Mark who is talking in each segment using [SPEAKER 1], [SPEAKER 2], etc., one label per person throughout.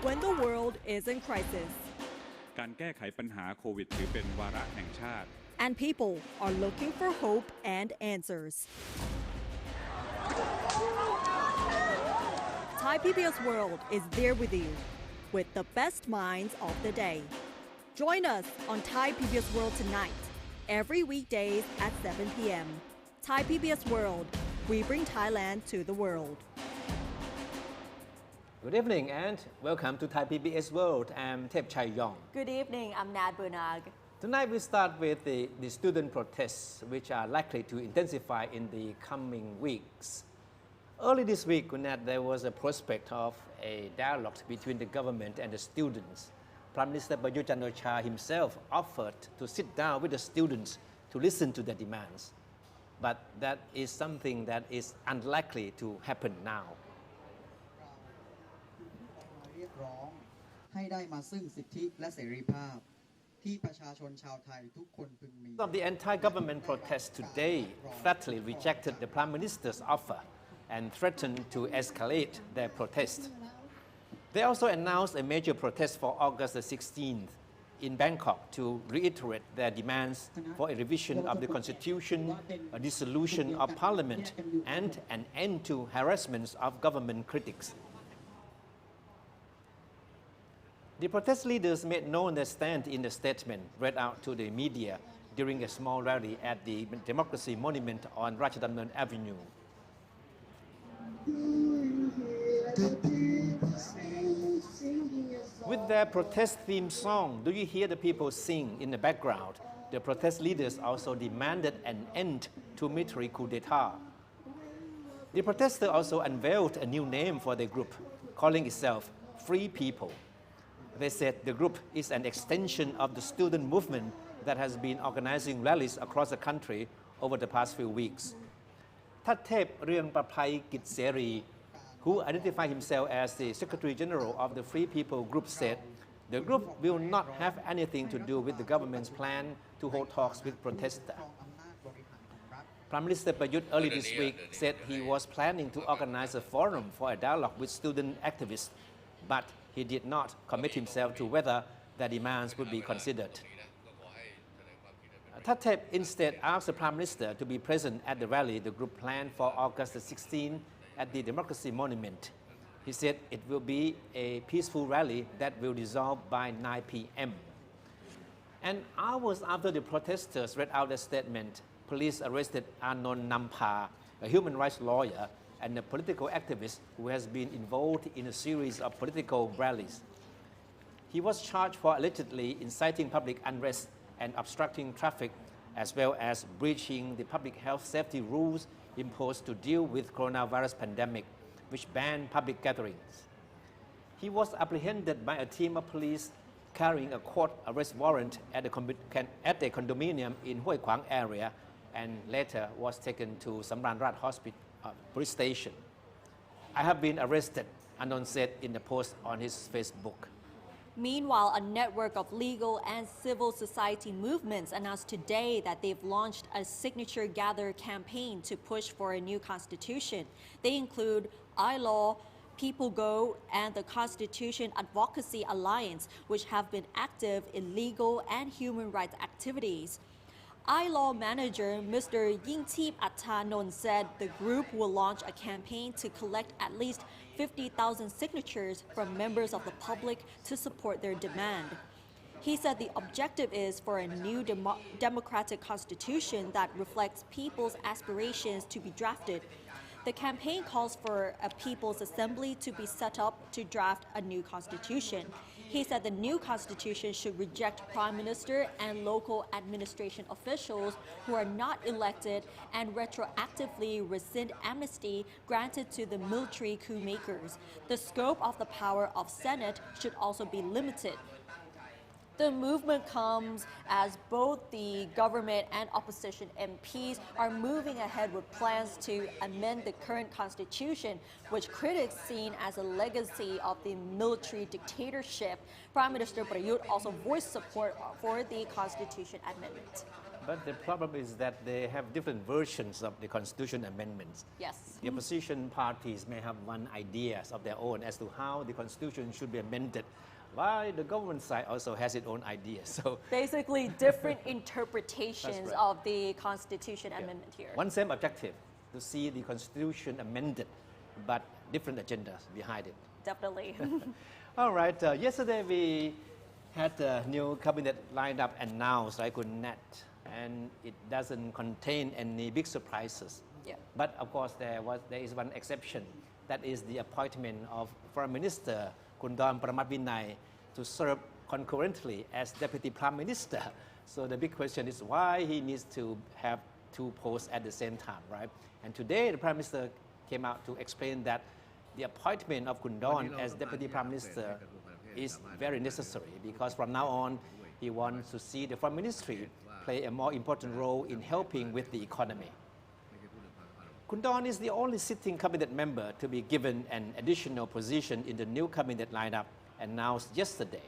[SPEAKER 1] when the world is in crisis
[SPEAKER 2] การแก้ไขปัญหาโควิดถือเป็นวาระแห่งชาติ
[SPEAKER 1] and people are looking for hope and answers. Thai PBS World is there with you with the best minds of the day. Join us on Thai PBS World tonight, every weekdays at 7 p.m. Thai PBS World, we bring Thailand to the world.
[SPEAKER 3] Good evening and welcome to Thai PBS World. I'm Thep Chai Yong.
[SPEAKER 4] Good evening, I'm Nad Bunag.
[SPEAKER 3] Tonight we start with the student protests, which are likely to intensify in the coming weeks. Early this week, Nad, there was a prospect of a dialogue between the government and the students. Prime Minister Prayut himself offered to sit down with the students to listen to their demands. But that is something that is unlikely to happen now.
[SPEAKER 5] เรียกร้องให้ได้มาซึ่งสิทธิและเสรีภาพที่ประชาชนชาวไทยทุกคนพึงมี
[SPEAKER 3] Of the anti-government protests today flatly rejected the Prime Minister's offer and threatened to escalate their protest. They also announced a major protest for August the 16th in Bangkok to reiterate their demands for a revision of the constitution, a dissolution of parliament, and an end to harassment of government critics. The protest leaders made known their stand in the statement read out to the media during a small rally at the Democracy Monument on Ratchadamnern Avenue. With their protest theme song, Do You Hear the People Sing in the background, the protest leaders also demanded an end to military coup d'etat. The protesters also unveiled a new name for their group, calling itself Free People. They said the group is an extension of the student movement that has been organizing rallies across the country over the past few weeks. Thattep Ryeongpraphai Kitseri, who identified himself as the Secretary General of the Free People group, said the group will not have anything to do with the government's plan to hold talks with protesters. Prime Minister Prayut early this week said he was planning to organize a forum for a dialogue with student activists, but he did not commit himself to whether their demands would be considered. Thattep instead asked the Prime Minister to be present at the rally the group planned for August the 16th at the Democracy Monument. He said it will be a peaceful rally that will dissolve by 9 p.m. And hours after the protesters read out their statement, police arrested Anon Nampa, a human rights lawyer and a political activist who has been involved in a series of political rallies. He was charged for allegedly inciting public unrest and obstructing traffic, as well as breaching the public health safety rules imposed to deal with coronavirus pandemic, which banned public gatherings. He was apprehended by a team of police carrying a court arrest warrant at a condominium in Hoi Kwang area and later was taken to Samran Rat Hospital police station. I have been arrested, Anon said in the post on his Facebook.
[SPEAKER 4] Meanwhile, a network of legal and civil society movements announced today that they've launched a signature gather campaign to push for a new constitution. They include iLaw, People Go, and the Constitution Advocacy Alliance, which have been active in legal and human rights activities. iLaw manager Mr. Yingtip Attanon said the group will launch a campaign to collect at least 50,000 signatures from members of the public to support their demand. He said the objective is for a new democratic constitution that reflects people's aspirations to be drafted. The campaign calls for a people's assembly to be set up to draft a new constitution. He said the new constitution should reject prime minister and local administration officials who are not elected and retroactively rescind amnesty granted to the military coup makers. The scope of the power of Senate should also be limited. The movement comes as both the government and opposition MPs are moving ahead with plans to amend the current constitution, which critics seen as a legacy of the military dictatorship. Prime Minister Prayut also voiced support for the constitution amendment.
[SPEAKER 3] But the problem is that they have different versions of the constitution amendments.
[SPEAKER 4] Yes.
[SPEAKER 3] The opposition parties may have one ideas of their own as to how the constitution should be amended, while the government side also has its own ideas. So
[SPEAKER 4] Basically, different interpretations
[SPEAKER 3] right.
[SPEAKER 4] of the Constitution amendment here.
[SPEAKER 3] one same objective, to see the constitution amended, but different agendas behind it.
[SPEAKER 4] Definitely.
[SPEAKER 3] All right, yesterday we had a new cabinet lined up announced, right, Net, and it doesn't contain any big surprises.
[SPEAKER 4] Yeah.
[SPEAKER 3] But of course, there is one exception. That is the appointment of Foreign Minister Kundon Pramatvinayak to serve concurrently as Deputy Prime Minister. So the big question is why he needs to have two posts at the same time, right? And today the Prime Minister came out to explain that the appointment of Kundon as Deputy Prime Minister is very necessary because from now on he wants to see the Foreign Ministry play a more important role in helping with the economy. Kundon is the only sitting cabinet member to be given an additional position in the new cabinet lineup announced yesterday.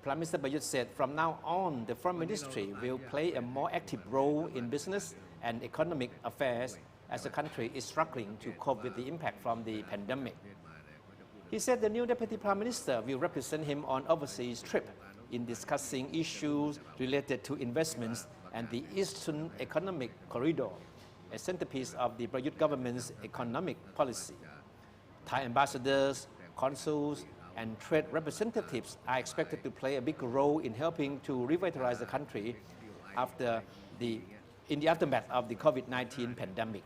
[SPEAKER 3] Prime Minister Prayut said from now on the Foreign Ministry will play a more active role in business and economic affairs as the country is struggling to cope with the impact from the pandemic. He said the new Deputy Prime Minister will represent him on overseas trip in discussing issues related to investments and the Eastern Economic Corridor, a centerpiece of the Prayut government's economic policy. Thai ambassadors, consuls, and trade representatives are expected to play a big role in helping to revitalize the country in the aftermath of the COVID-19 pandemic.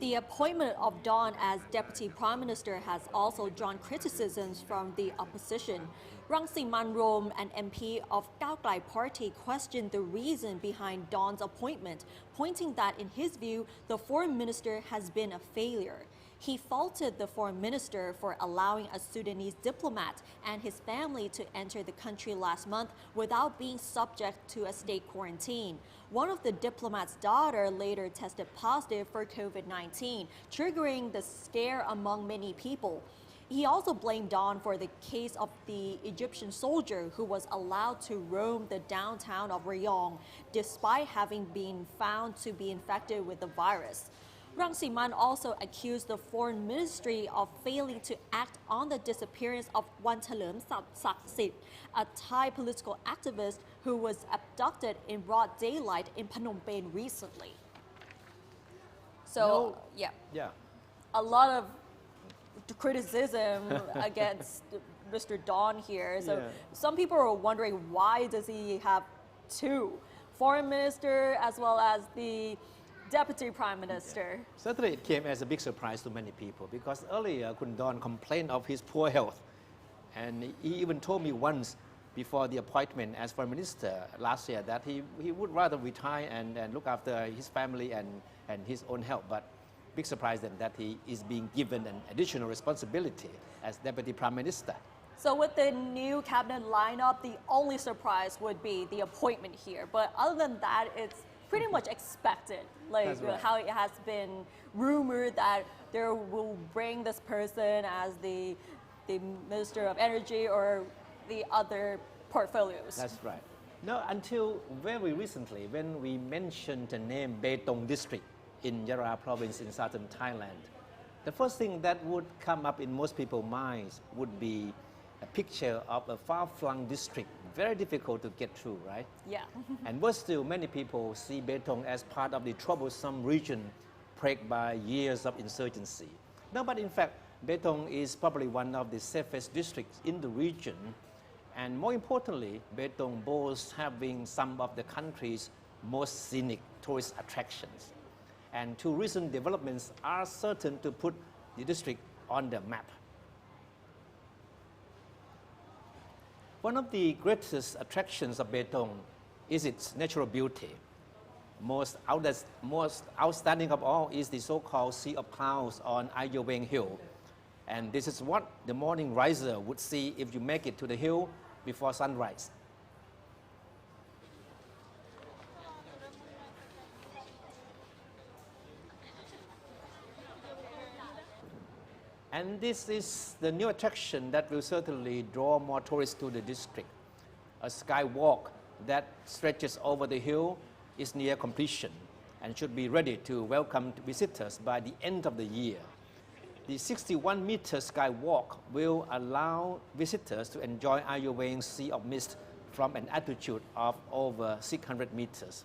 [SPEAKER 4] The appointment of Don as Deputy Prime Minister has also drawn criticisms from the opposition. Rangsiman Rom, an MP of Cao Klai Party, questioned the reason behind Don's appointment, pointing that in his view, the Foreign Minister has been a failure. He faulted the Foreign Minister for allowing a Sudanese diplomat and his family to enter the country last month without being subject to a state quarantine. One of the diplomat's daughter later tested positive for COVID-19, triggering the scare among many people. He also blamed Don for the case of the Egyptian soldier who was allowed to roam the downtown of Rayong despite having been found to be infected with the virus. Rangsiman also accused the Foreign Ministry of failing to act on the disappearance of Wanchalerm Saksit, a Thai political activist who was abducted in broad daylight in Phnom Penh recently. So, yeah, a lot of criticism against Mr. Don here. So some people are wondering why does he have two foreign minister as well as the Deputy Prime Minister?
[SPEAKER 3] Certainly it came as a big surprise to many people because earlier Kundon complained of his poor health, and he even told me once before the appointment as Foreign Minister last year that he would rather retire and look after his family and his own health. But big surprise then that he is being given an additional responsibility as Deputy Prime Minister.
[SPEAKER 4] So with the new cabinet lineup, the only surprise would be the appointment here. But other than that, it's pretty much expected, like
[SPEAKER 3] right.
[SPEAKER 4] How it has been rumored that they will bring this person as the Minister of Energy or the other portfolios.
[SPEAKER 3] That's right. No, until very recently, when we mentioned the name Beitong district in Yara province in southern Thailand, the first thing that would come up in most people's minds would be a picture of a far-flung district, very difficult to get through, right?
[SPEAKER 4] Yeah.
[SPEAKER 3] And worse still, many people see Betong as part of the troublesome region plagued by years of insurgency. No, but in fact, Betong is probably one of the safest districts in the region. And more importantly, Betong boasts having some of the country's most scenic tourist attractions. And two recent developments are certain to put the district on the map. One of the greatest attractions of Beitong is its natural beauty. Most outstanding of all is the so-called Sea of Clouds on Ayoveng Hill. And this is what the morning riser would see if you make it to the hill before sunrise. And this is the new attraction that will certainly draw more tourists to the district. A skywalk that stretches over the hill is near completion and should be ready to welcome visitors by the end of the year. The 61-meter skywalk will allow visitors to enjoy Ayurvedic Sea of Mist from an altitude of over 600 meters.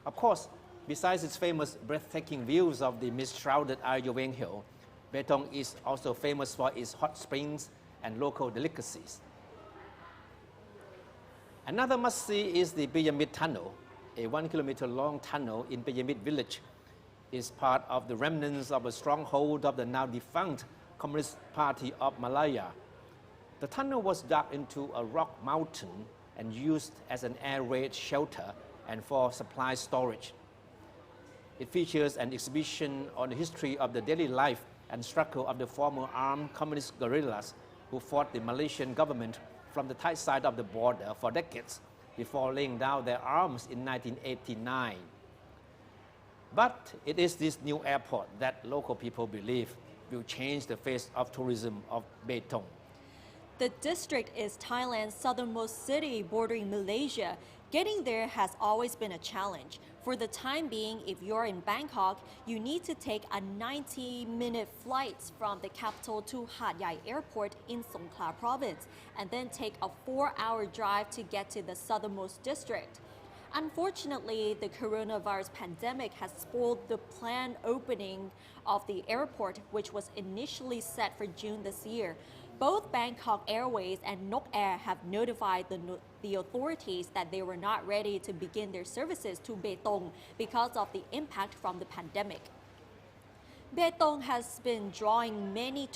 [SPEAKER 3] Of course, besides its famous breathtaking views of the mist-shrouded Ayurvedic Hill, Beitong is also famous for its hot springs and local delicacies. Another must-see is the Pyramid Tunnel, a 1-kilometer long tunnel in Pyramid village. Is part of the remnants of a stronghold of the now defunct Communist Party of Malaya. The tunnel was dug into a rock mountain and used as an air raid shelter and for supply storage. It features an exhibition on the history of the daily life and struggle of the former armed communist guerrillas who fought the Malaysian government from the Thai side of the border for decades before laying down their arms in 1989. But it is this new airport that local people believe will change the face of tourism of Beitong.
[SPEAKER 4] The district is Thailand's southernmost city bordering Malaysia. Getting there has always been a challenge. For the time being, if you're in Bangkok, you need to take a 90-minute flight from the capital to Hat Yai Airport in Songkhla province, and then take a 4-hour drive to get to the southernmost district. Unfortunately, the coronavirus pandemic has spoiled the planned opening of the airport, which was initially set for June this year. Both Bangkok Airways and Nok Air have notified the authorities that they were not ready to begin their services to Betong because of the impact from the pandemic. Beitong has been drawing mainly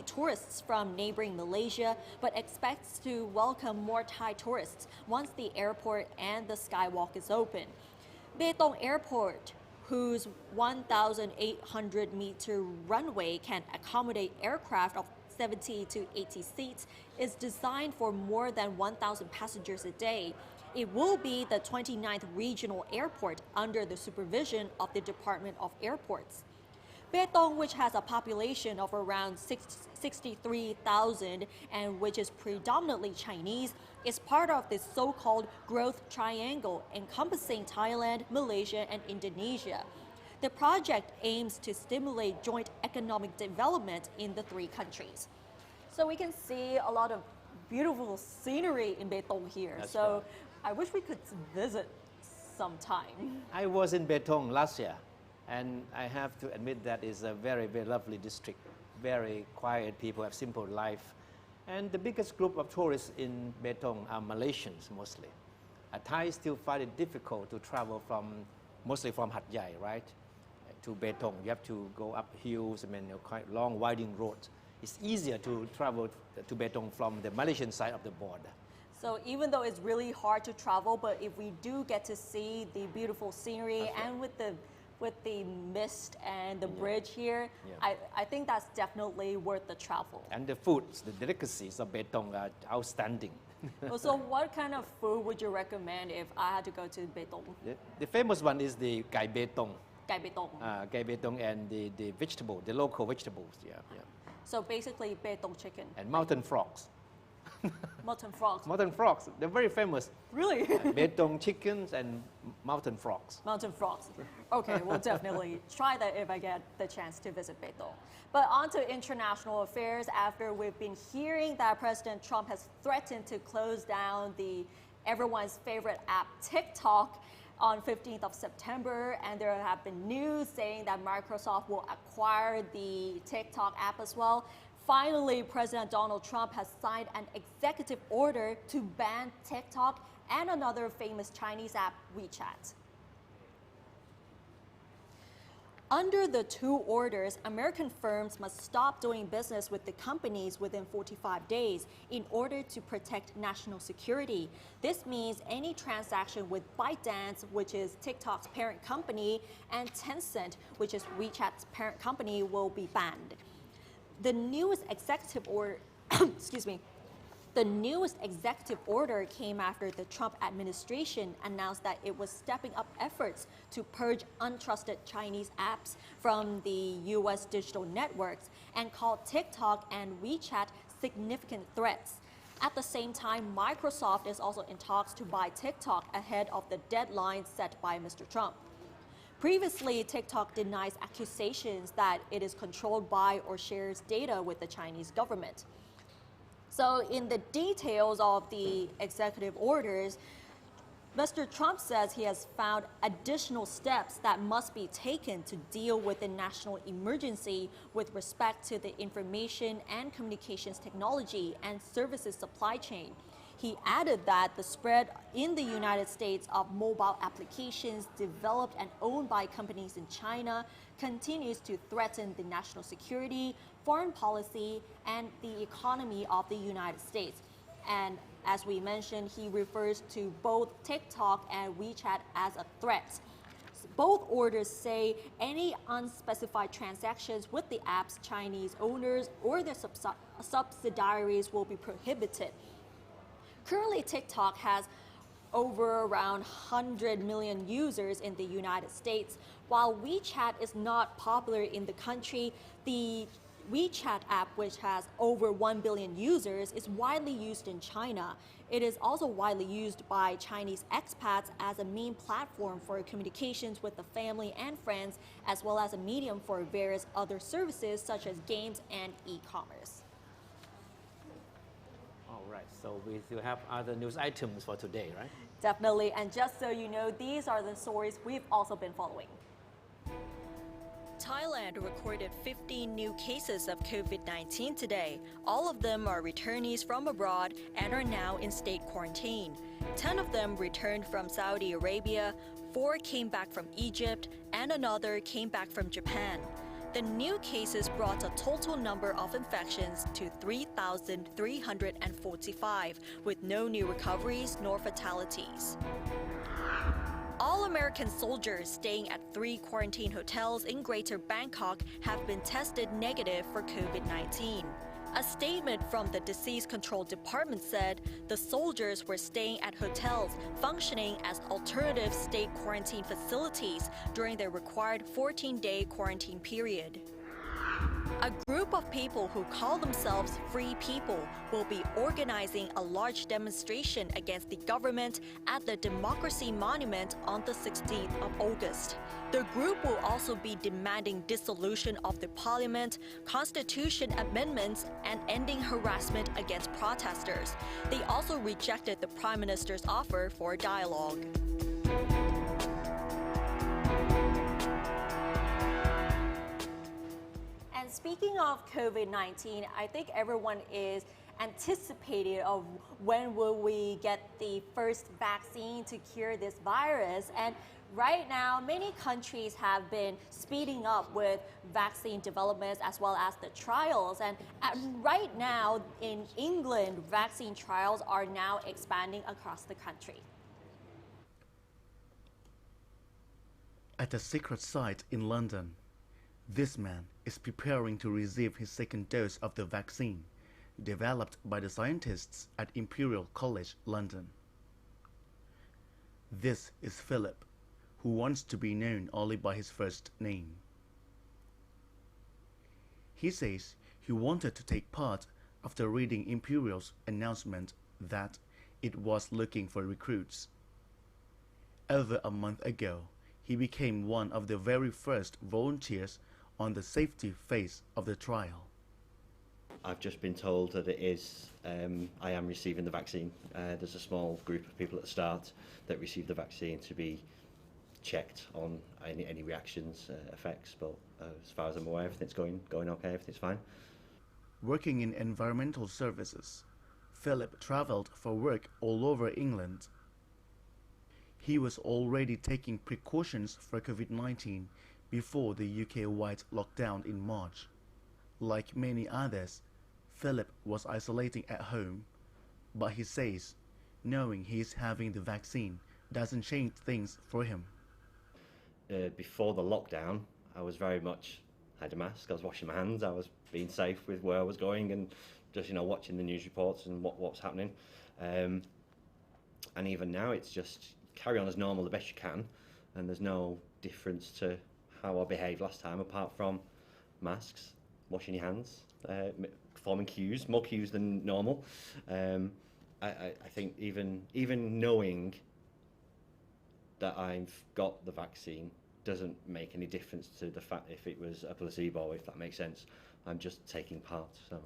[SPEAKER 4] tourists from neighboring Malaysia, but expects to welcome more Thai tourists once the airport and the skywalk is open. Beitong Airport, whose 1,800-meter runway can accommodate aircraft of 70 to 80 seats, is designed for more than 1,000 passengers a day. It will be the 29th regional airport under the supervision of the Department of Airports. Beitong, which has a population of around 63,000 and which is predominantly Chinese, is part of this so-called growth triangle encompassing Thailand, Malaysia, and Indonesia. The project aims to stimulate joint economic development in the three countries. So we can see a lot of beautiful scenery in Beitong here.
[SPEAKER 3] That's
[SPEAKER 4] so
[SPEAKER 3] right.
[SPEAKER 4] I wish we could visit sometime.
[SPEAKER 3] I was in Betong last year, and I have to admit that it's a very, very lovely district. Very quiet people, have simple life. And the biggest group of tourists in Betong are Malaysians mostly. Thais still find it difficult to travel mostly from Hat Yai, right, to Betong. You have to go up hills and quite long, winding roads. It's easier to travel to Betong from the Malaysian side of the border.
[SPEAKER 4] So even though it's really hard to travel, but if we do get to see the beautiful scenery
[SPEAKER 3] That's right.
[SPEAKER 4] and with the mist and the bridge here, I think that's definitely worth the travel.
[SPEAKER 3] And the foods, the delicacies of Betong are outstanding.
[SPEAKER 4] So what kind of food would you recommend if I had to go to Beitong?
[SPEAKER 3] The famous one is the Gai Betong.
[SPEAKER 4] Gai Beitong.
[SPEAKER 3] Gai Betong and the vegetable, the local vegetables, yeah.
[SPEAKER 4] So basically Beitong chicken.
[SPEAKER 3] And mountain frogs.
[SPEAKER 4] Mountain frogs.
[SPEAKER 3] Mountain frogs, they're very famous.
[SPEAKER 4] Really?
[SPEAKER 3] Betong chickens and mountain frogs.
[SPEAKER 4] Mountain frogs. Okay, we'll definitely try that if I get the chance to visit Beitong. But on to international affairs. After we've been hearing that President Trump has threatened to close down everyone's favorite app, TikTok, on 15th of September, and there have been news saying that Microsoft will acquire the TikTok app as well. Finally, President Donald Trump has signed an executive order to ban TikTok and another famous Chinese app, WeChat. Under the two orders, American firms must stop doing business with the companies within 45 days in order to protect national security. This means any transaction with ByteDance, which is TikTok's parent company, and Tencent, which is WeChat's parent company, will be banned. The newest executive order, The newest executive order came after the Trump administration announced that it was stepping up efforts to purge untrusted Chinese apps from the U.S. digital networks and called TikTok and WeChat significant threats. At the same time, Microsoft is also in talks to buy TikTok ahead of the deadline set by Mr. Trump. Previously, TikTok denies accusations that it is controlled by or shares data with the Chinese government. So in the details of the executive orders, Mr. Trump says he has found additional steps that must be taken to deal with the national emergency with respect to the information and communications technology and services supply chain. He added that the spread in the United States of mobile applications developed and owned by companies in China continues to threaten the national security, foreign policy, and the economy of the United States. And as we mentioned, he refers to both TikTok and WeChat as a threat. Both orders say any unspecified transactions with the app's Chinese owners or their subsidiaries will be prohibited. Currently, TikTok has over around 100 million users in the United States. While WeChat is not popular in the country, the WeChat app, which has over 1 billion users, is widely used in China. It is also widely used by Chinese expats as a main platform for communications with the family and friends, as well as a medium for various other services such as games and e-commerce.
[SPEAKER 3] All right, so we still have other news items for today, right?
[SPEAKER 4] Definitely, and just so you know, these are the stories we've also been following. Thailand recorded 15 new cases of COVID-19 today. All of them are returnees from abroad and are now in state quarantine. 10 of them returned from Saudi Arabia, 4 came back from Egypt, and another came back from Japan. The new cases brought a total number of infections to 3,345, with no new recoveries nor fatalities. All American soldiers staying at 3 quarantine hotels in Greater Bangkok have been tested negative for COVID-19. A statement from the Disease Control Department said the soldiers were staying at hotels functioning as alternative state quarantine facilities during their required 14-day quarantine period. A group of people who call themselves Free People will be organizing a large demonstration against the government at the Democracy Monument on the 16th of August. The group will also be demanding dissolution of the parliament, constitution amendments, and ending harassment against protesters. They also rejected the Prime Minister's offer for dialogue. And speaking of COVID-19, I think everyone is anticipating of when will we get the first vaccine to cure this virus. And right now, many countries have been speeding up with vaccine developments as well as the trials. And right now in England, vaccine trials are now expanding across the country.
[SPEAKER 6] At a secret site in London, this man is preparing to receive his second dose of the vaccine, developed by the scientists at Imperial College London. This is Philip, who wants to be known only by his first name. He says he wanted to take part after reading Imperial's announcement that it was looking for recruits. Over a month ago, he became one of the very first volunteers on the safety phase of the trial.
[SPEAKER 7] I've just been told that it is, I am receiving the vaccine. There's a small group of people at the start that receive the vaccine to be checked on any reactions, effects, but as far as I'm aware, everything's going okay, everything's fine.
[SPEAKER 6] Working in environmental services, Philip travelled for work all over England. He was already taking precautions for COVID-19 before the UK-wide lockdown in March. Like many others, Philip was isolating at home, but he says knowing he's having the vaccine doesn't change things for him.
[SPEAKER 7] Before the lockdown, I was very much, had a mask, I was washing my hands, I was being safe with where I was going and just, watching the news reports and what's happening. And even now, it's just carry on as normal the best you can, and there's no difference to how I behaved last time apart from masks. washing your hands, forming queues, more queues than normal. I think even knowing that I've got the vaccine doesn't make any difference to the fact if it was a placebo, if that makes sense. I'm just taking part. So,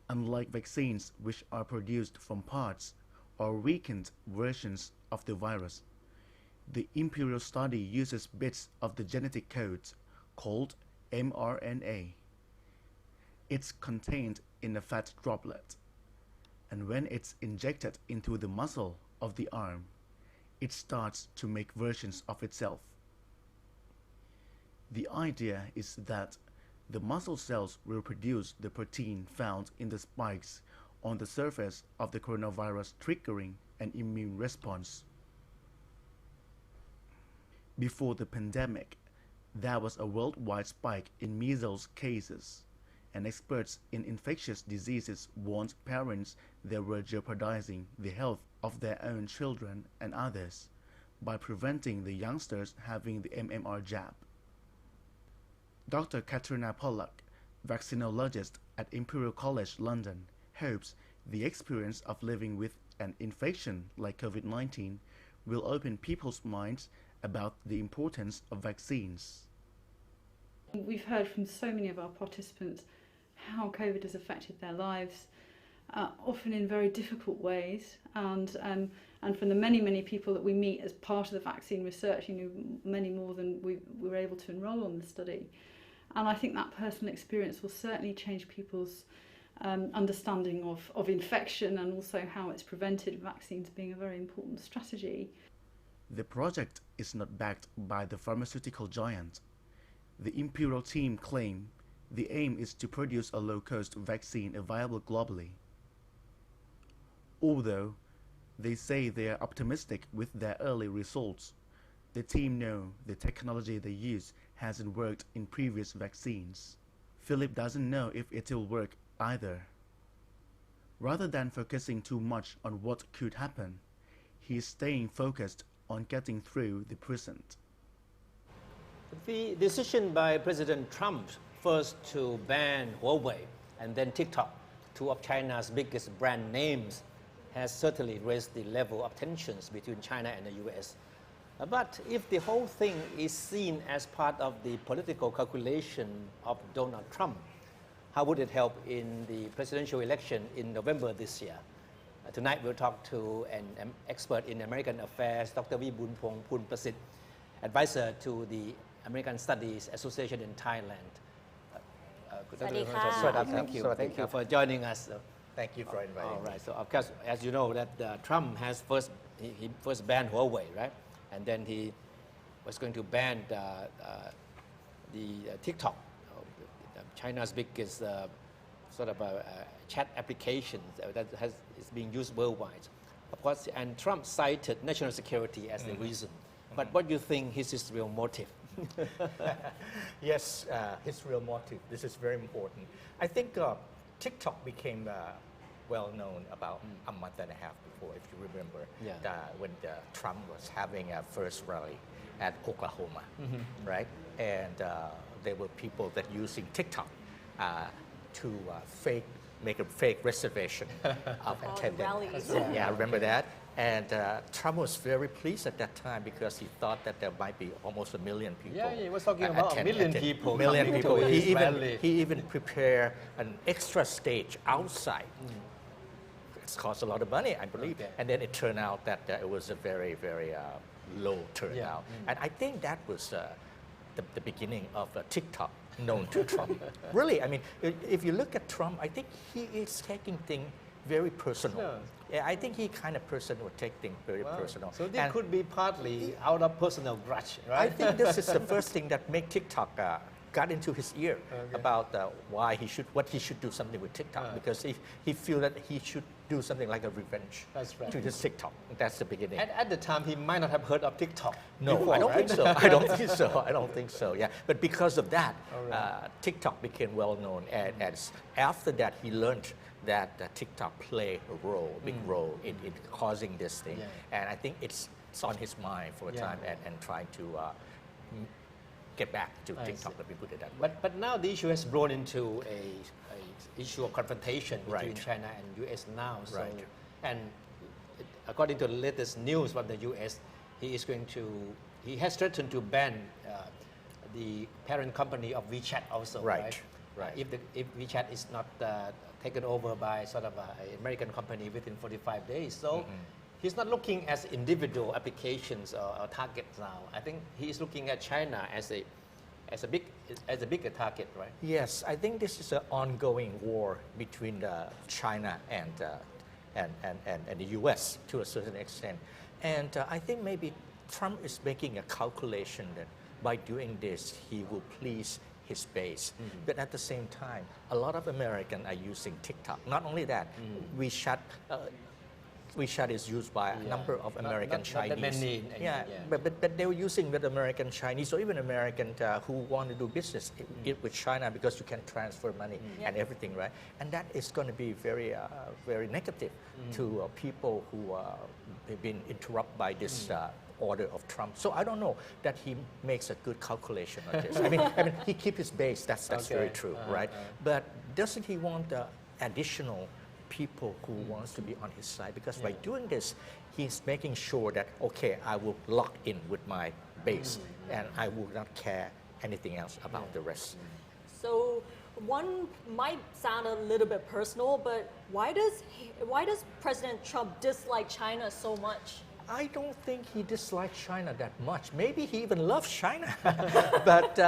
[SPEAKER 6] unlike vaccines which are produced from parts or weakened versions of the virus, the Imperial study uses bits of the genetic code called mRNA. It's contained in a fat droplet, and when it's injected into the muscle of the arm, it starts to make versions of itself. The idea is that the muscle cells will produce the protein found in the spikes on the surface of the coronavirus, triggering an immune response. Before the pandemic, there was a worldwide spike in measles cases, and experts in infectious diseases warned parents they were jeopardizing the health of their own children and others by preventing the youngsters having the MMR jab. Dr. Katrina Pollack, vaccinologist at Imperial College London, hopes the experience of living with an infection like COVID-19 will open people's minds about the importance of vaccines.
[SPEAKER 8] We've heard from so many of our participants how COVID has affected their lives, often in very difficult ways, and from the many people that we meet as part of the vaccine research, many more than we were able to enrol on the study. And I think that personal experience will certainly change people's understanding of infection, and also how it's prevented, vaccines being a very important strategy.
[SPEAKER 6] The project is not backed by the pharmaceutical giant. The Imperial team claim the aim is to produce a low-cost vaccine available globally. Although they say they are optimistic with their early results, the team know the technology they use hasn't worked in previous vaccines. Philip doesn't know if it'll work either. Rather than focusing too much on what could happen, he is staying focused on getting through the present.
[SPEAKER 3] The decision by President Trump first to ban Huawei and then TikTok, two of China's biggest brand names, has certainly raised the level of tensions between China and the US. But if the whole thing is seen as part of the political calculation of Donald Trump, how would it help in the presidential election in November this year? Tonight we'll talk to an expert in American affairs, Dr. B Boon Prayut, advisor to the American Studies Association in Thailand. Thank you for joining us.
[SPEAKER 9] Thank you for inviting me.
[SPEAKER 3] All right. So of course, as you know, that Trump has first banned Huawei, right? And then he was going to ban the TikTok, China's biggest sort of a chat application that is being used worldwide. Of course, and Trump cited national security as the reason. But what do you think is his real motive?
[SPEAKER 9] Yes, his real motive. This is very important. I think TikTok became well known about a month and a half before, if you remember, when Trump was having a first rally at Oklahoma, right? And there were people that using TikTok to make a fake reservation of attendance. Yeah, I remember that. And Trump was very pleased at that time because he thought that there might be almost 1 million people.
[SPEAKER 3] Yeah, he was talking about a million people.
[SPEAKER 9] He even prepared an extra stage outside. It's cost a lot of money, I believe.
[SPEAKER 3] Okay.
[SPEAKER 9] And then it turned out that it was a very, very low turnout. And I think that was the beginning of TikTok known to Trump. Really, I mean, if you look at Trump, I think he is taking things very personal.
[SPEAKER 3] Sure.
[SPEAKER 9] Yeah, I think he kind of person would take things very personal.
[SPEAKER 3] So this could be partly out of personal grudge, right?
[SPEAKER 9] I think this is the first thing that made TikTok got into his ear about what he should do something with TikTok, because he feel that he should do something like a revenge to this TikTok. That's the beginning.
[SPEAKER 3] And at the time, he might not have heard of TikTok.
[SPEAKER 9] No,
[SPEAKER 3] before,
[SPEAKER 9] I don't
[SPEAKER 3] right?
[SPEAKER 9] think so. I don't think so. I don't think so. Yeah, but because of that, TikTok became well known, and after that, he learned that TikTok play a role, big role in causing this thing. And I think it's on his mind for a time, and trying to get back to
[SPEAKER 3] I
[SPEAKER 9] TikTok.
[SPEAKER 3] see.
[SPEAKER 9] Let me put it that way.
[SPEAKER 3] But now the issue has grown into a issue of confrontation between
[SPEAKER 9] Right.
[SPEAKER 3] China and U.S. now. So,
[SPEAKER 9] Right.
[SPEAKER 3] and according to the latest news from the U.S., he has threatened to ban the parent company of WeChat also.
[SPEAKER 9] Right.
[SPEAKER 3] If WeChat is not taken over by sort of an American company within 45 days. So he's not looking as individual applications or targets now. I think he is looking at China as a bigger target, right?
[SPEAKER 9] Yes, I think this is an ongoing war between China and the U.S. to a certain extent. And I think maybe Trump is making a calculation that by doing this, he will please his base. But at the same time, a lot of Americans are using TikTok. Not only that, WeChat is used by a number of American Chinese.
[SPEAKER 3] Not that many,
[SPEAKER 9] But they were using with American Chinese or even Americans who want to do business with China because you can transfer money and everything, right? And that is going to be very, very negative to people who have been interrupted by this order of Trump. So I don't know that he makes a good calculation on this. I mean, he keeps his base. That's very true, right? But doesn't he want additional people who wants to be on his side? Because by doing this, he's making sure that, okay, I will lock in with my base and I will not care anything else about the rest.
[SPEAKER 4] So one might sound a little bit personal, but why does President Trump dislike China so much?
[SPEAKER 9] I don't think he dislikes China that much. Maybe he even loves China. But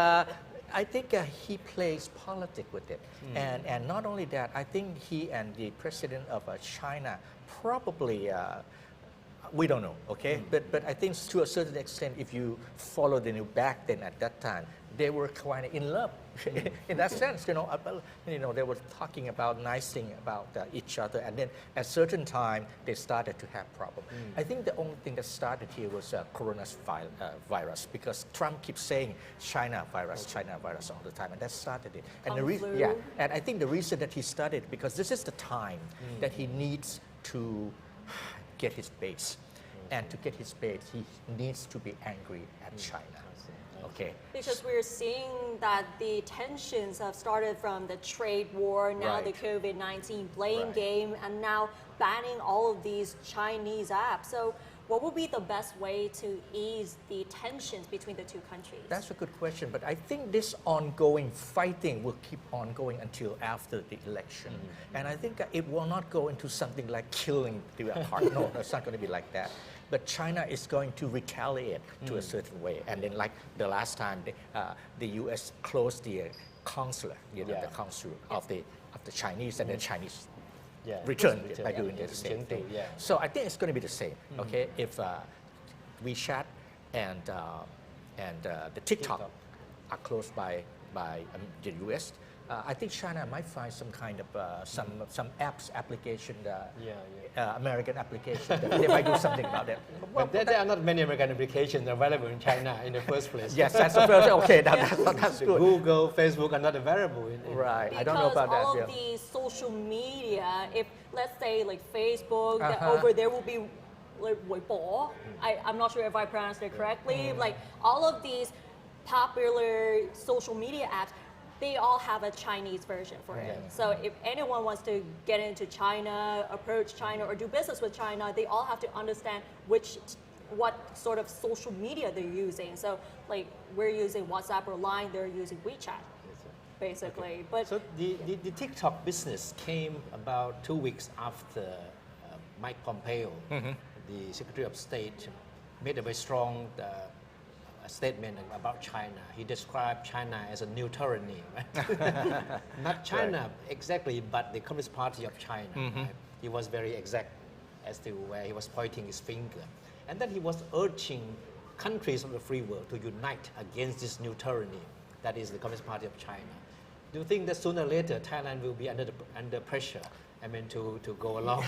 [SPEAKER 9] I think he plays politics with it. And not only that, I think he and the president of China probably, we don't know, okay? But I think to a certain extent, if you follow the news back then at that time, they were kind of in love in that sense, they were talking about nice things about each other, and then at a certain time they started to have problems. I think the only thing that started here was coronavirus, because Trump keeps saying China virus all the time, and that started it. And and I think the reason that he started, because this is the time that he needs to get his base, and to get his base, he needs to be angry at China. Okay.
[SPEAKER 4] Because we're seeing that the tensions have started from the trade war, now the COVID-19 blame game, and now banning all of these Chinese apps. So what would be the best way to ease the tensions between the two countries?
[SPEAKER 9] That's a good question, but I think this ongoing fighting will keep on going until after the election. And I think it will not go into something like killing the apart. No, it's not going to be like that. But China is going to retaliate to a certain way. And then like the last time, the U.S. closed the consulate, the consulate of the Chinese, and then Chinese returned it by doing the same thing. So I think it's going to be the same, okay? If WeChat and the TikTok are closed by the U.S., I think China might find some kind of some application, American application. That they might do something about that.
[SPEAKER 3] Well, there are not many American applications available in China in the first place.
[SPEAKER 9] Yes, that's the first. Okay, that's good.
[SPEAKER 3] Google, Facebook are not available.
[SPEAKER 9] Right,
[SPEAKER 4] because
[SPEAKER 9] I don't know about that.
[SPEAKER 4] all of the social media, if let's say like Facebook, that over there will be like Weibo. I'm not sure if I pronounced it correctly. Like all of these popular social media apps, they all have a Chinese version for it. So if anyone wants to get into China, approach China, or do business with China, they all have to understand what sort of social media they're using. So like we're using WhatsApp or Line, they're using WeChat, basically. But
[SPEAKER 3] so the TikTok business came about 2 weeks after Mike Pompeo, the Secretary of State, made a very strong statement about China. He described China as a new tyranny, right? Not China exactly, but the Communist Party of China. Right? He was very exact as to where he was pointing his finger. And then he was urging countries of the free world to unite against this new tyranny, that is the Communist Party of China. Do you think that sooner or later Thailand will be under pressure? I mean, to go along.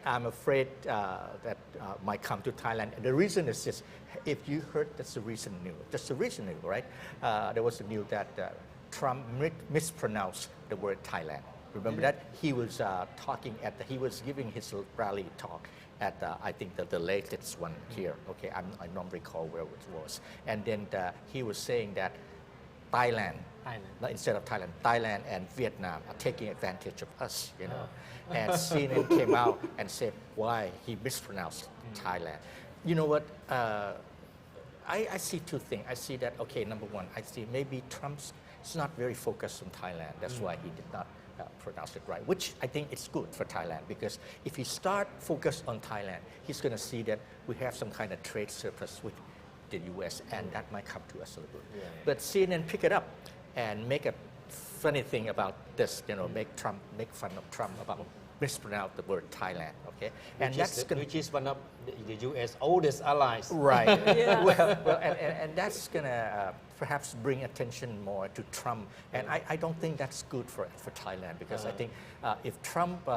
[SPEAKER 9] I'm afraid that might come to Thailand. And the reason is this: if you heard that's the recent news, right? There was a news that Trump mispronounced the word Thailand. Remember that? He was he was giving his rally talk, at I think the latest one here. Okay, I don't recall where it was. And then he was saying that Thailand, instead of Thailand and Vietnam are taking advantage of us, you know. And CNN came out and said why he mispronounced Thailand. You know what? I see two things. I see that, okay, number one, I see maybe Trump's not very focused on Thailand. That's why he did not pronounce it right, which I think it's good for Thailand, because if he start focus on Thailand, he's going to see that we have some kind of trade surplus with the U.S. and that might come to us a little bit. But CNN pick it up and make a funny thing about this, you know, make fun of Trump about mispronounce the word Thailand, okay?
[SPEAKER 3] Which is one of the U.S. oldest allies.
[SPEAKER 9] Right. Well, and that's going to perhaps bring attention more to Trump. And I don't think that's good for Thailand, because I think if Trump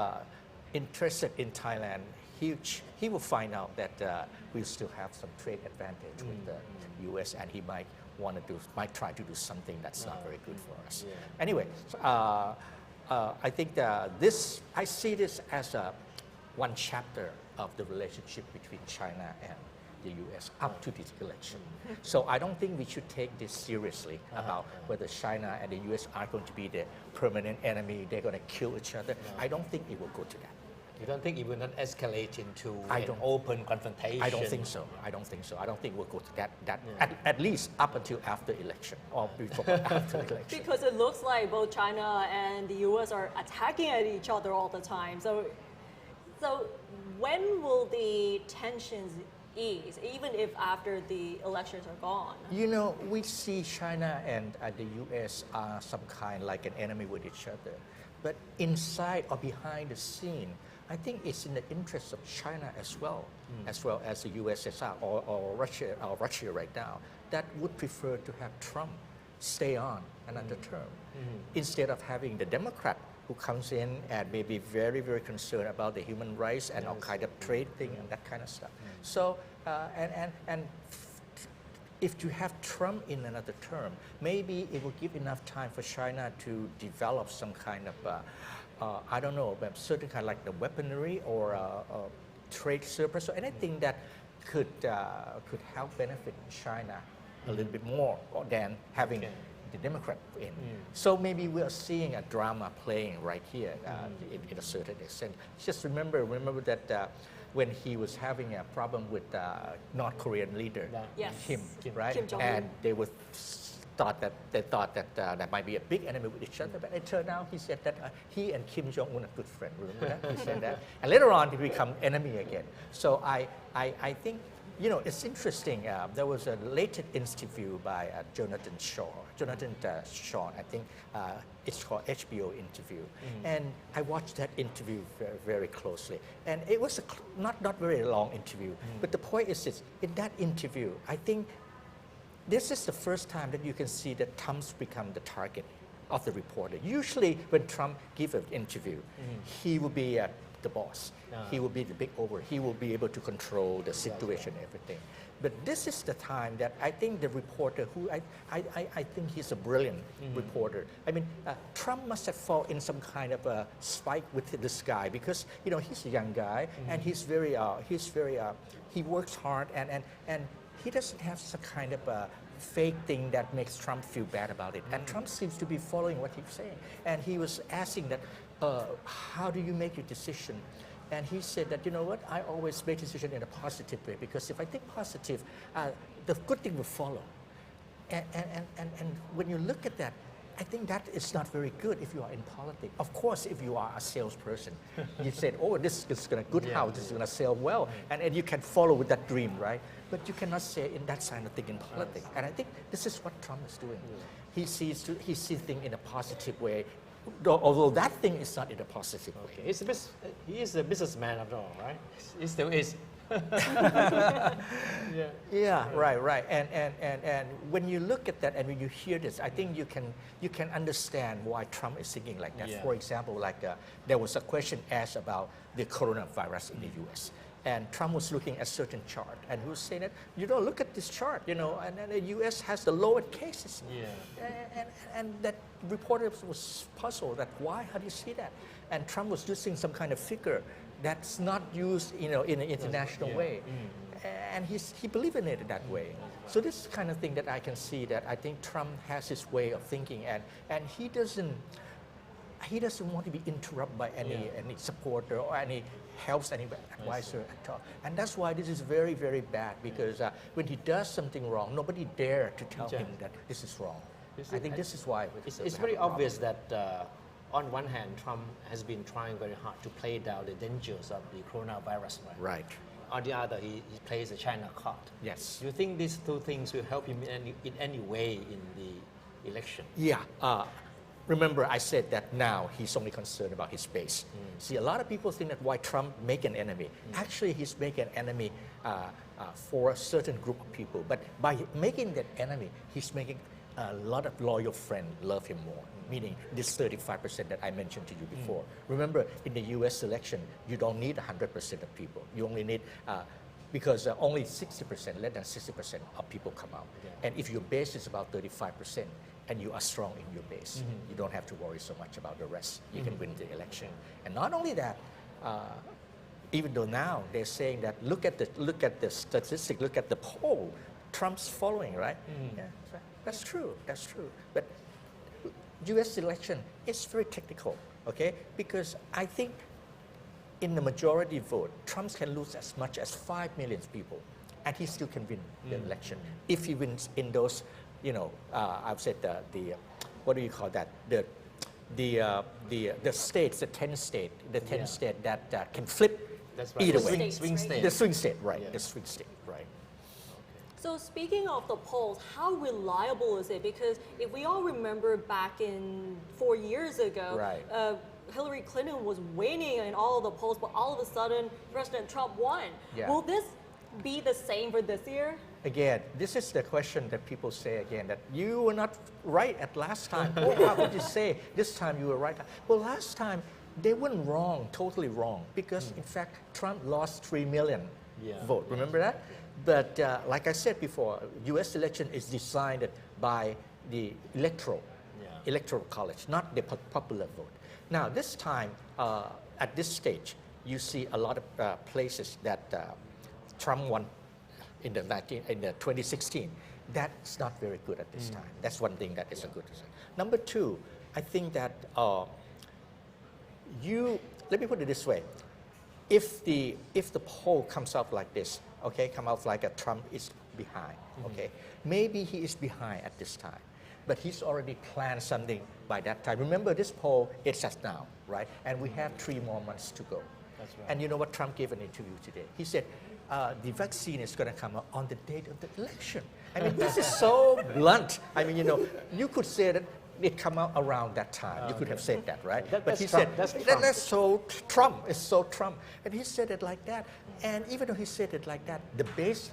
[SPEAKER 9] interested in Thailand, he will find out that we still have some trade advantage with the U.S. and he might try to do something that's not very good for us. Anyway, I think I see this as one chapter of the relationship between China and the U.S. up to this election. So I don't think we should take this seriously about whether China and the U.S. are going to be the permanent enemy, they're going to kill each other. I don't think it will go to that.
[SPEAKER 3] You don't think it will not escalate into an open confrontation?
[SPEAKER 9] I don't think so. I don't think we'll go to that at least up until after election or before after election.
[SPEAKER 4] Because it looks like both China and the U.S. are attacking at each other all the time. So when will the tensions ease, even if after the elections are gone?
[SPEAKER 9] You know, we see China and the U.S. are some kind like an enemy with each other. But inside or behind the scene, I think it's in the interest of China as well as the USSR or Russia right now, that would prefer to have Trump stay on another term instead of having the Democrat who comes in and may be very, very concerned about the human rights and all kind of trade thing and that kind of stuff. So, and if you have Trump in another term, maybe it will give enough time for China to develop some kind of I don't know, certain kind of like the weaponry or trade surplus or anything that could help benefit China a little bit more than having the Democrat in. So maybe we are seeing a drama playing right here in a certain extent. Just remember that when he was having a problem with North Korean leader Kim, right?
[SPEAKER 4] Kim Jong-un.
[SPEAKER 9] And they thought that there might be a big enemy with each other, but it turned out he said that he and Kim Jong-un are good friends. Remember that? He said that, and later on they become enemy again. So I think, you know, it's interesting. There was a latest interview by Jonathan Shaw, I think it's called HBO interview. And I watched that interview very, very closely. And it was not very long interview. But the point is this, in that interview, I think this is the first time that you can see that Trump's become the target of the reporter. Usually when Trump gives an interview, he will be the boss. He will be the big over. He will be able to control the situation, everything. But this is the time that I think the reporter, who I think he's a brilliant reporter. I mean, Trump must have fallen in some kind of a spike with this guy because, you know, he's a young guy and he works hard and he doesn't have some kind of a fake thing that makes Trump feel bad about it. And Trump seems to be following what he's saying. And he was asking that, how do you make your decision? And he said that, you know what, I always make decision in a positive way because if I think positive, the good thing will follow. And when you look at that, I think that is not very good if you are in politics. Of course, if you are a salesperson, you said, oh, this is going to good house, this is going to sell well, and you can follow with that dream, right? But you cannot say in that kind of thing in politics. And I think this is what Trump is doing. He sees things in a positive way, although that thing is not in a positive way.
[SPEAKER 3] He is a businessman after all, right? He still is.
[SPEAKER 9] Right. And when you look at that and when you hear this, I think you can understand why Trump is thinking like that. For example, like there was a question asked about the coronavirus in the U.S. And Trump was looking at certain chart, and he was saying that, you know, look at this chart, you know, and the U.S. has the lowest cases. And that reporter was puzzled that why, how do you see that? And Trump was using some kind of figure that's not used, in an international way. And he believed in it that way. So this is the kind of thing that I can see that I think Trump has his way of thinking, and he doesn't want to be interrupted by any supporter or any helps, any advisor at all. And that's why this is very, very bad, because when he does something wrong, nobody dare to tell him that this is wrong. I think this is why.
[SPEAKER 10] It's very obvious that on one hand, Trump has been trying very hard to play down the dangers of the coronavirus.
[SPEAKER 9] Right.
[SPEAKER 10] On the other, he plays the China card.
[SPEAKER 9] Yes.
[SPEAKER 10] Do you think these two things will help him in any way in the election?
[SPEAKER 9] Yeah. Remember, I said that now he's only concerned about his base. See, a lot of people think that why Trump make an enemy. Actually, he's making an enemy for a certain group of people. But by making that enemy, he's making a lot of loyal friends love him more, meaning this 35% that I mentioned to you before. Remember, in the US election, you don't need 100% of people. You only need, because only 60%, less than 60% of people come out. And if your base is about 35%, and you are strong in your base, you don't have to worry so much about the rest. You can win the election. And not only that, even though now they're saying that look at the statistic, look at the poll, Trump's following, right? Yeah, that's true. That's true. But U.S. election is very technical, okay? Because I think in the majority vote, Trump can lose as much as 5 million people, and he still can win the election if he wins in those. I've said the what do you call that? The states, the 10 state, that can flip either way.
[SPEAKER 10] Swing state.
[SPEAKER 9] The swing state, right? The swing state, right?
[SPEAKER 4] So speaking of the polls, how reliable is it? Because if we all remember back in 4 years ago, Hillary Clinton was winning in all of the polls, but all of a sudden President Trump won.
[SPEAKER 9] Yeah.
[SPEAKER 4] Will this be the same for this year?
[SPEAKER 9] Again, this is the question that people say again, that you were not right at last time. Oh, how would you say this time you were right? Well, last time they weren't wrong, totally wrong, because in fact Trump lost 3 million votes. Remember that? But like I said before, U.S. election is designed by the electoral college, not the popular vote. Now this time, at this stage, you see a lot of places that Trump won in the 2016. That's not very good at this time. That's one thing that is a good result. Number two, I think that let me put it this way. If the poll comes out like this, okay, come out like a Trump is behind, okay, maybe he is behind at this time, but he's already planned something by that time. Remember, this poll, it's just now, right? And we have 3 more months to go.
[SPEAKER 10] That's right.
[SPEAKER 9] And you know what? Trump gave an interview today. He said, the vaccine is going to come out on the date of the election. I mean, this is so blunt. I mean, you could say that it come out around that time. You could have said that, right?
[SPEAKER 10] But he said,
[SPEAKER 9] that's so Trump. It's so Trump. And he said it like that. And even though he said it like that, the base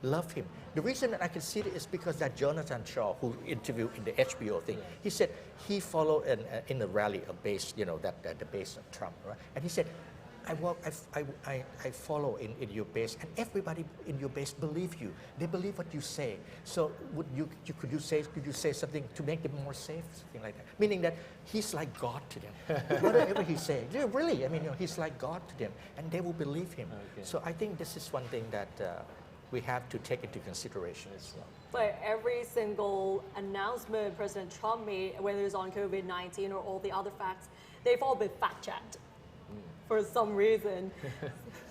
[SPEAKER 9] love him. The reason that I can see it is because that Jonathan Shaw, who interviewed in the HBO thing, he said he followed in the rally a base, that the base of Trump, right? And he said, I follow in your base, and everybody in your base believe you. They believe what you say. So could you say something to make them more safe, something like that? Meaning that he's like God to them. Whatever he says, really, I mean, he's like God to them, and they will believe him. Okay. So I think this is one thing that we have to take into consideration as well.
[SPEAKER 4] But every single announcement President Trump made, whether it's on COVID-19 or all the other facts, they've all been fact-checked. For some reason.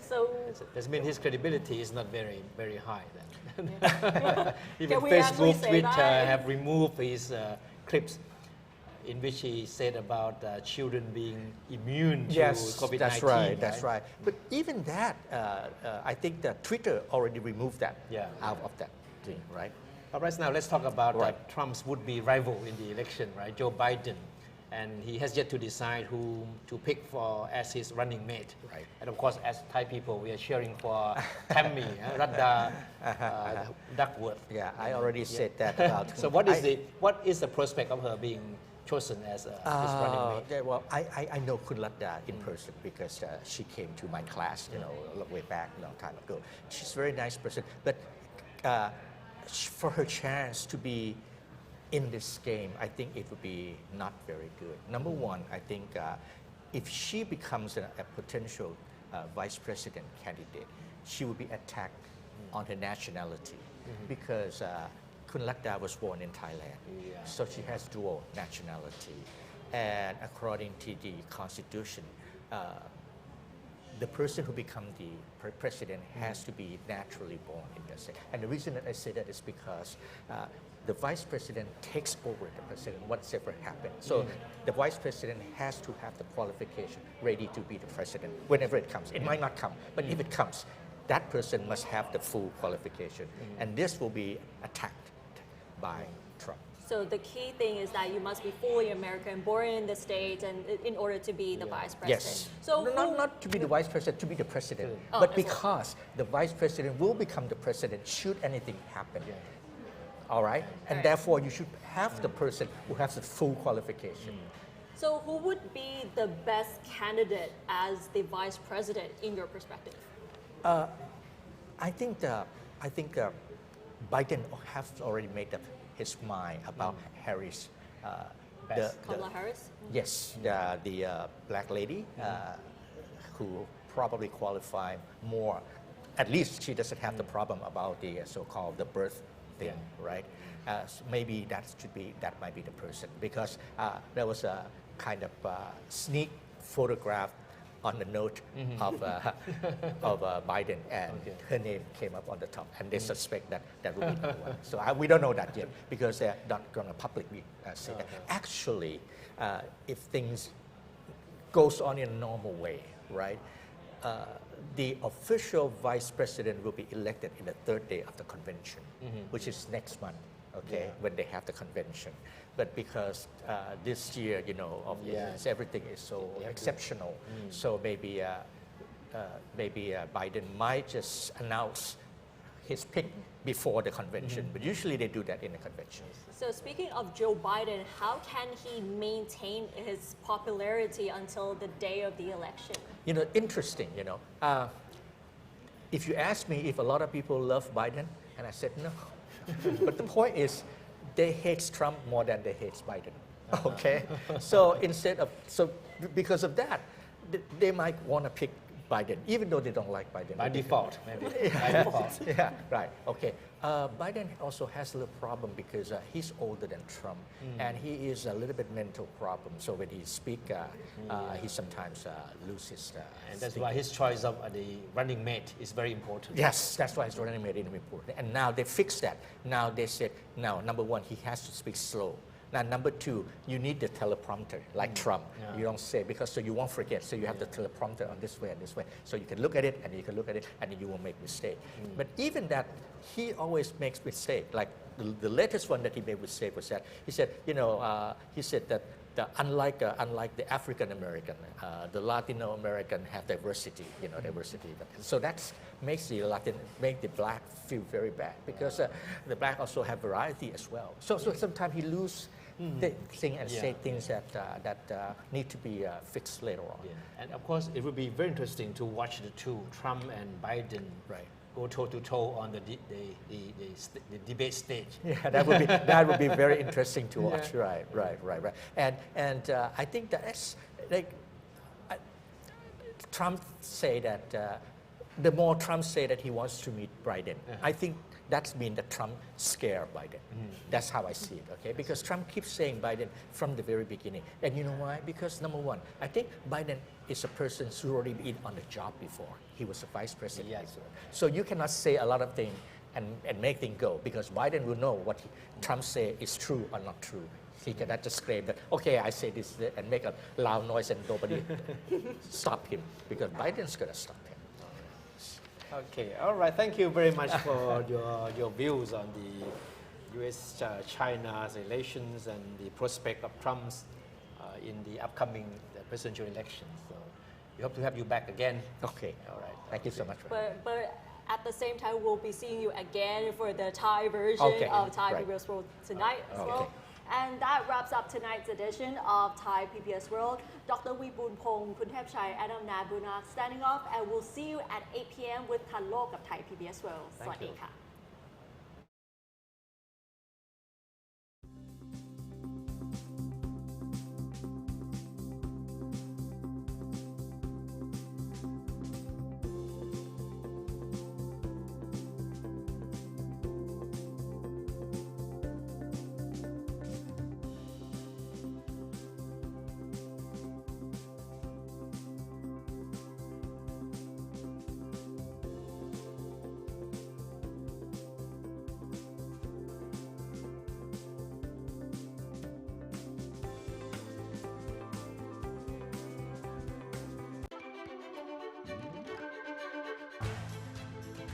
[SPEAKER 4] So
[SPEAKER 10] that means his credibility is not very, very high then.
[SPEAKER 4] Yeah.
[SPEAKER 10] Even Facebook, Twitter have removed his clips in which he said about children being immune to COVID-19.
[SPEAKER 9] That's right. But even that, I think that Twitter already removed that out of that thing, right?
[SPEAKER 10] But right now, let's talk about Trump's would-be rival in the election, right? Joe Biden. And he has yet to decide who to pick for as his running mate.
[SPEAKER 9] Right.
[SPEAKER 10] And of course, as Thai people, we are cheering for Tammy, Radha Duckworth.
[SPEAKER 9] Yeah, I already said that about.
[SPEAKER 10] So what is the prospect of her being chosen as his running mate?
[SPEAKER 9] Yeah, well, I know Kun Radha in person because she came to my class, way back a long time ago. She's a very nice person, but for her chance to be in this game, I think it would be not very good. Number one, I think if she becomes a potential vice president candidate, she would be attacked on her nationality because Kun Latda was born in Thailand, so she has dual nationality. And according to the constitution, the person who becomes the president has to be naturally born in the state. And the reason that I say that is because the vice president takes over the president, whatever happens. So the vice president has to have the qualification ready to be the president whenever it comes. It might not come, but if it comes, that person must have the full qualification. And this will be attacked by Trump.
[SPEAKER 4] So the key thing is that you must be fully American, born in the States, and in order to be the vice president.
[SPEAKER 9] Yes.
[SPEAKER 4] So
[SPEAKER 9] not to be the vice president, to be the president.
[SPEAKER 4] Oh,
[SPEAKER 9] but
[SPEAKER 4] as well.
[SPEAKER 9] because the vice president will become the president should anything happen. All right? And therefore, you should have the person who has the full qualification.
[SPEAKER 4] So who would be the best candidate as the vice president in your perspective?
[SPEAKER 9] I think Biden has already made up his mind about Harris.
[SPEAKER 4] Kamala Harris?
[SPEAKER 9] Yes, the black lady who probably qualify more. At least she doesn't have the problem about the so-called the birth thing, right? So maybe that might be the person because there was a kind of sneak photograph on the note of Biden, and her name came up on the top, and they suspect that will be the one. So we don't know that yet because they're not going to publicly say that. Actually, if things goes on in a normal way, right? The official vice president will be elected in the third day of the convention, which is next month, when they have the convention. But because this year, everything is so exceptional, so maybe Biden might just announce his pick before the convention. But usually they do that in the convention.
[SPEAKER 4] So speaking of Joe Biden, how can he maintain his popularity until the day of the election?
[SPEAKER 9] Interesting, if you ask me if a lot of people love Biden, and I said no. But the point is, they hate Trump more than they hate Biden. Okay? So because of that, they might want to pick Biden, even though they don't like Biden.
[SPEAKER 10] By default, maybe.
[SPEAKER 9] By default. Yeah, right. Okay. Biden also has a little problem because he's older than Trump, and he is a little bit mental problem. So when he speaks, he sometimes loses.
[SPEAKER 10] And that's why his choice of the running mate is very important.
[SPEAKER 9] Yes, that's why his running mate is important. And now they fixed that. Now they said, now number one, he has to speak slow. Now, number two, you need the teleprompter, like Trump. You don't say, because so you won't forget. So you have the teleprompter on this way and this way. So you can look at it, and you can look at it, and you won't make mistake. But even that, he always makes mistake. Like the latest one that he made mistake was that he said, he said that unlike the African American, the Latino American have diversity, diversity. So that makes the black feel very bad because the black also have variety as well. So sometimes he lose the thing and say things that need to be fixed later on.
[SPEAKER 10] Yeah. And of course, it would be very interesting to watch the two, Trump and Biden, go toe to toe on the debate stage.
[SPEAKER 9] Yeah, that would be very interesting to watch. Right. And I think that's like Trump say that the more Trump say that he wants to meet Biden, I think that means that Trump scared Biden. That's how I see it, okay? Because Trump keeps saying Biden from the very beginning. And you know why? Because number one, I think Biden is a person who's already been on the job before. He was a vice president.
[SPEAKER 10] Yes.
[SPEAKER 9] So you cannot say a lot of things and make things go because Biden will know what Trump say is true or not true. He cannot just claim that, okay, I say this and make a loud noise and nobody stop him because Biden's going to stop him.
[SPEAKER 10] Okay, all right. Thank you very much for your views on the U.S.-China relations and the prospect of Trump's in the upcoming presidential elections. So we hope to have you back again.
[SPEAKER 9] Okay, all right. Thank you so much.
[SPEAKER 4] But at the same time, we'll be seeing you again for the Thai version of Thai PBS World tonight as well. And that wraps up tonight's edition of Thai PBS World. Dr. B Boon, Kun Thepchai, Adam Nabunak signing off, and we'll see you at 8 p.m. with Kan Lok of Thai PBS World. สวัสดีค่ะ